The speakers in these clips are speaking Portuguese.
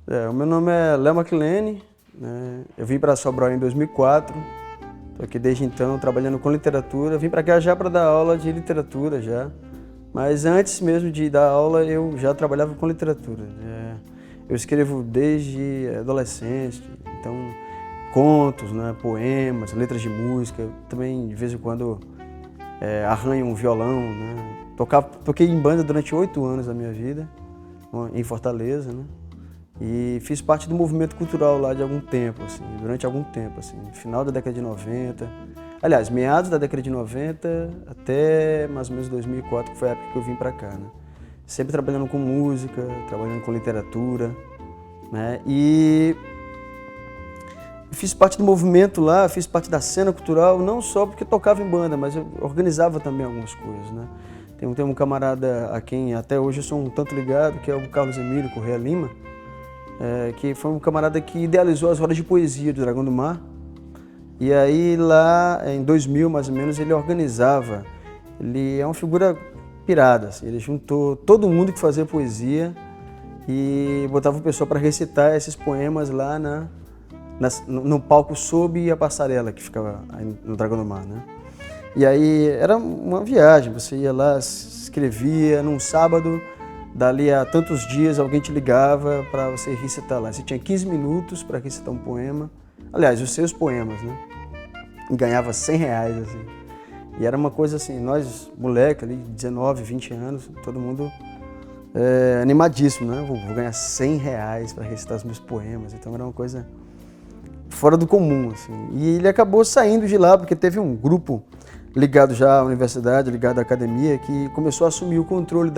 O meu nome é Léo McLene, né? Eu vim para Sobral em 2004, estou aqui desde então trabalhando com literatura. Vim para cá já para dar aula de literatura já, mas antes mesmo de dar aula eu já trabalhava com literatura. Eu escrevo desde adolescente, então contos, né, poemas, letras de música, também de vez em quando arranho um violão, né? Toquei em banda durante 8 anos da minha vida, em Fortaleza, né? E fiz parte do movimento cultural lá de algum tempo, assim, durante algum tempo, assim, final da década de 90. Aliás, meados da década de 90 até mais ou menos 2004, que foi a época que eu vim para cá, né? Sempre trabalhando com música, trabalhando com literatura, né? E fiz parte do movimento lá, fiz parte da cena cultural, não só porque tocava em banda, mas eu organizava também algumas coisas, né? Tem um camarada a quem até hoje eu sou um tanto ligado, que é o Carlos Emílio Corrêa Lima, que foi um camarada que idealizou as rodas de poesia do Dragão do Mar. E aí lá em 2000 mais ou menos ele organizava, ele é uma figura pirada, assim, ele juntou todo mundo que fazia poesia e botava o pessoal para recitar esses poemas lá no palco sob a passarela que ficava aí no Dragão do Mar, né? E aí era uma viagem, você ia lá, escrevia num sábado, dali a tantos dias alguém te ligava para você recitar lá. Você tinha 15 minutos para recitar um poema, aliás, os seus poemas, né? E ganhava R$ 100, assim. E era uma coisa assim, nós, moleque ali, 19, 20 anos, todo mundo animadíssimo, né? Vou ganhar R$ 100 para recitar os meus poemas, então era uma coisa fora do comum, assim. E ele acabou saindo de lá porque teve um grupo ligado já à universidade, ligado à academia, que começou a assumir o controle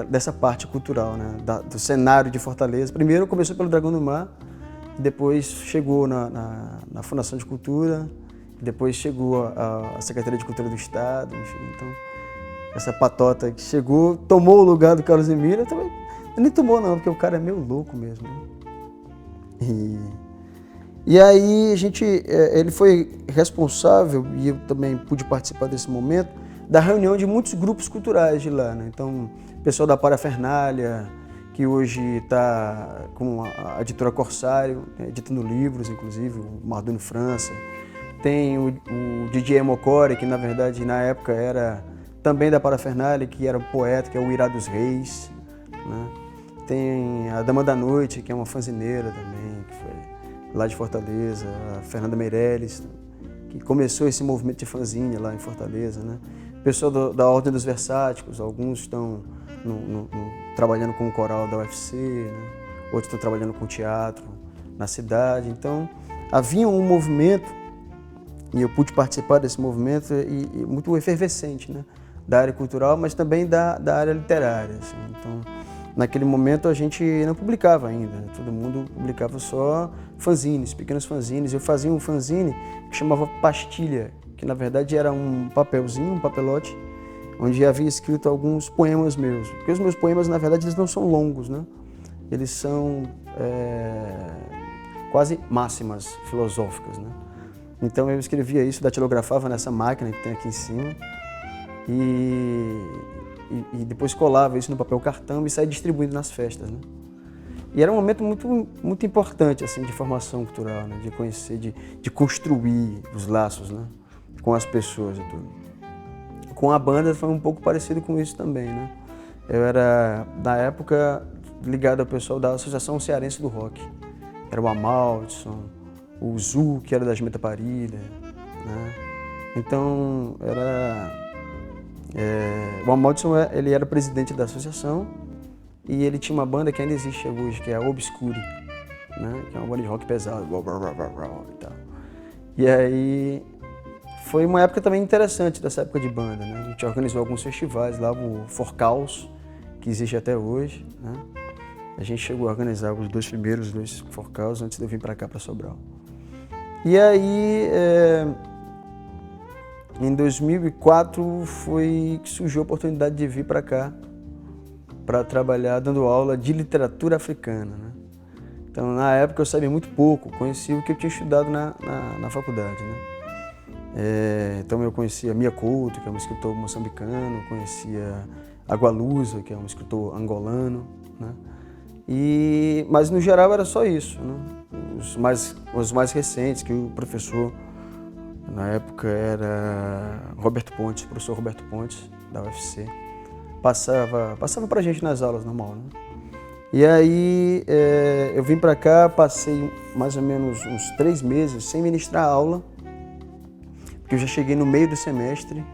dessa parte cultural, né? Do cenário de Fortaleza. Primeiro começou pelo Dragão do Mar, depois chegou na Fundação de Cultura, depois chegou a Secretaria de Cultura do Estado, enfim. Então, essa patota que chegou, tomou o lugar do Carlos Emílio, também, nem tomou não, porque o cara é meio louco mesmo, né? E aí ele foi responsável, e eu também pude participar desse momento, da reunião de muitos grupos culturais de lá, né? Então, o pessoal da Parafernália, que hoje está com a editora Corsário, editando livros, inclusive, o Mardônio França. Tem o Didier Mocore, que na verdade na época era também da Parafernália, que era um poeta, que é o Irá dos Reis, né? Tem a Dama da Noite, que é uma fanzineira também, que foi lá de Fortaleza, a Fernanda Meirelles, que começou esse movimento de fanzine lá em Fortaleza, né? Pessoal da Ordem dos Versáticos, alguns estão trabalhando com o coral da UFC, né? Outros estão trabalhando com teatro na cidade. Então, havia um movimento, e eu pude participar desse movimento, e muito efervescente, né? Da área cultural, mas também da área literária, assim. Então, naquele momento a gente não publicava ainda, né? Todo mundo publicava só fanzines, pequenos fanzines. Eu fazia um fanzine que chamava Pastilha, que na verdade era um papelzinho, um papelote, onde havia escrito alguns poemas meus. Porque os meus poemas, na verdade, eles não são longos, né? Eles são quase máximas filosóficas, né? Então eu escrevia isso, datilografava nessa máquina que tem aqui em cima e depois colava isso no papel cartão e saía distribuindo nas festas, né? E era um momento muito, muito importante, assim, de formação cultural, né? De conhecer, de construir os laços, né? Com as pessoas e tudo. Com a banda foi um pouco parecido com isso também, né? Eu era, na época, ligado ao pessoal da Associação Cearense do Rock. Era o Amaldson, o Zu, que era da Jimeta Parilha, né? Então, o Amaldson, ele era presidente da associação e ele tinha uma banda que ainda existe hoje, que é a Obscure, né? Que é uma banda de rock pesado, e tal. E aí, foi uma época também interessante dessa época de banda, né? A gente organizou alguns festivais lá, o Forcaus, que existe até hoje, né? A gente chegou a organizar os dois Forcaus antes de eu vir para cá, para Sobral. E aí, em 2004, foi que surgiu a oportunidade de vir para cá, para trabalhar dando aula de literatura africana, né? Então, na época, eu sabia muito pouco, conhecia o que eu tinha estudado na faculdade, né? Então, eu conhecia Mia Couto, que é um escritor moçambicano, conhecia Agualusa, que é um escritor angolano, né? Mas no geral era só isso, né? Os mais recentes, que o professor, na época era Roberto Pontes, professor Roberto Pontes, da UFC, passava pra gente nas aulas normal, né? E aí eu vim para cá, passei mais ou menos uns 3 meses sem ministrar aula, porque eu já cheguei no meio do semestre.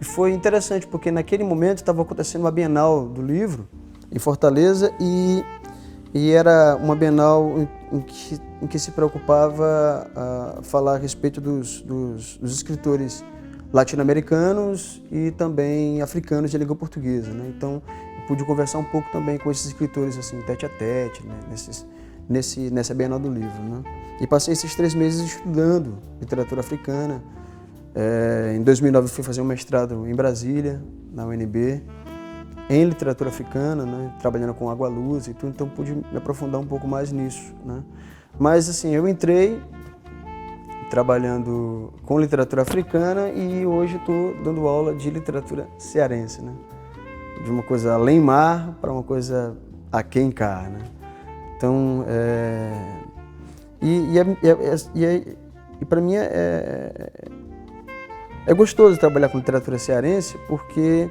E foi interessante, porque naquele momento estava acontecendo uma Bienal do Livro em Fortaleza e era uma Bienal em que se preocupava a falar a respeito dos escritores latino-americanos e também africanos de língua portuguesa, né? Então, eu pude conversar um pouco também com esses escritores, assim, tete a tete, né? Nessa Bienal do Livro, né? E passei esses 3 meses estudando literatura africana. Em 2009 eu fui fazer um mestrado em Brasília, na UNB, em literatura africana, né? Trabalhando com Água Luz e tudo, então pude me aprofundar um pouco mais nisso, né? Mas, assim, eu entrei trabalhando com literatura africana e hoje estou dando aula de literatura cearense, né? De uma coisa além mar para uma coisa aquém cá, né? Então, para mim é gostoso trabalhar com literatura cearense porque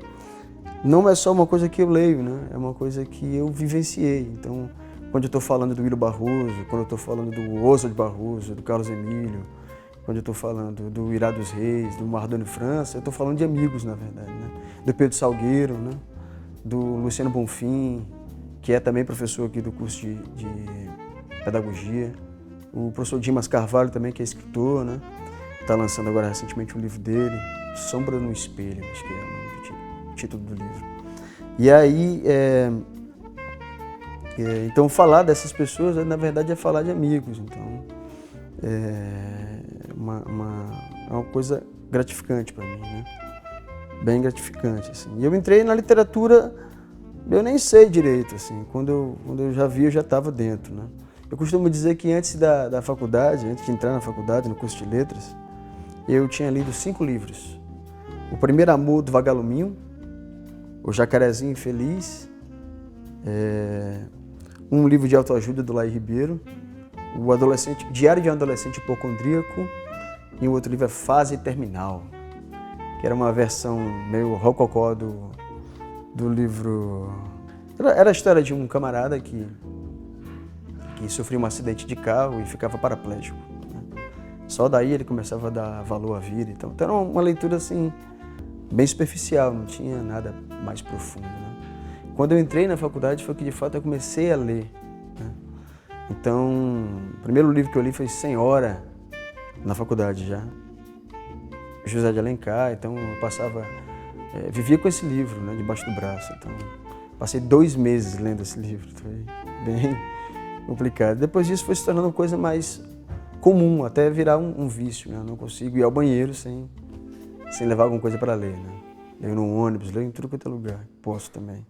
não é só uma coisa que eu leio, né? É uma coisa que eu vivenciei. Então, quando eu estou falando do Willo Barroso, quando eu estou falando do Oswald Barroso, do Carlos Emílio, quando eu estou falando do Irá dos Reis, do Mardônio França, eu estou falando de amigos, na verdade, né? Do Pedro Salgueiro, né? Do Luciano Bonfim, que é também professor aqui do curso de pedagogia. O professor Dimas Carvalho também, que é escritor, né? Está lançando agora recentemente um livro dele, Sombra no Espelho, acho que é o nome do título do livro. E aí, então falar dessas pessoas, na verdade, é falar de amigos. Então, é uma coisa gratificante para mim, né? Bem gratificante, assim. E eu entrei na literatura, eu nem sei direito, assim. Quando eu já vi, eu já estava dentro, né? Eu costumo dizer que antes da faculdade, antes de entrar na faculdade, no curso de letras, eu tinha lido 5 livros. O Primeiro Amor, do Vagaluminho, O Jacarezinho Infeliz, um livro de autoajuda do Laí Ribeiro, o Diário de um Adolescente Hipocondríaco, e o outro livro é Fase Terminal, que era uma versão meio rococó do livro. Era a história de um camarada que sofreu um acidente de carro e ficava paraplégico, né? Só daí ele começava a dar valor à vida. Então era uma leitura assim, bem superficial, não tinha nada mais profundo, né? Quando eu entrei na faculdade foi que de fato eu comecei a ler, né? Então, o primeiro livro que eu li foi Senhora, na faculdade já. José de Alencar, então eu vivia com esse livro, né, debaixo do braço. Então, passei 2 meses lendo esse livro, foi bem complicado. Depois disso foi se tornando uma coisa mais comum, até virar um vício, né? Eu não consigo ir ao banheiro sem levar alguma coisa para ler, né? Leio no ônibus, leio em tudo quanto é lugar, posso também.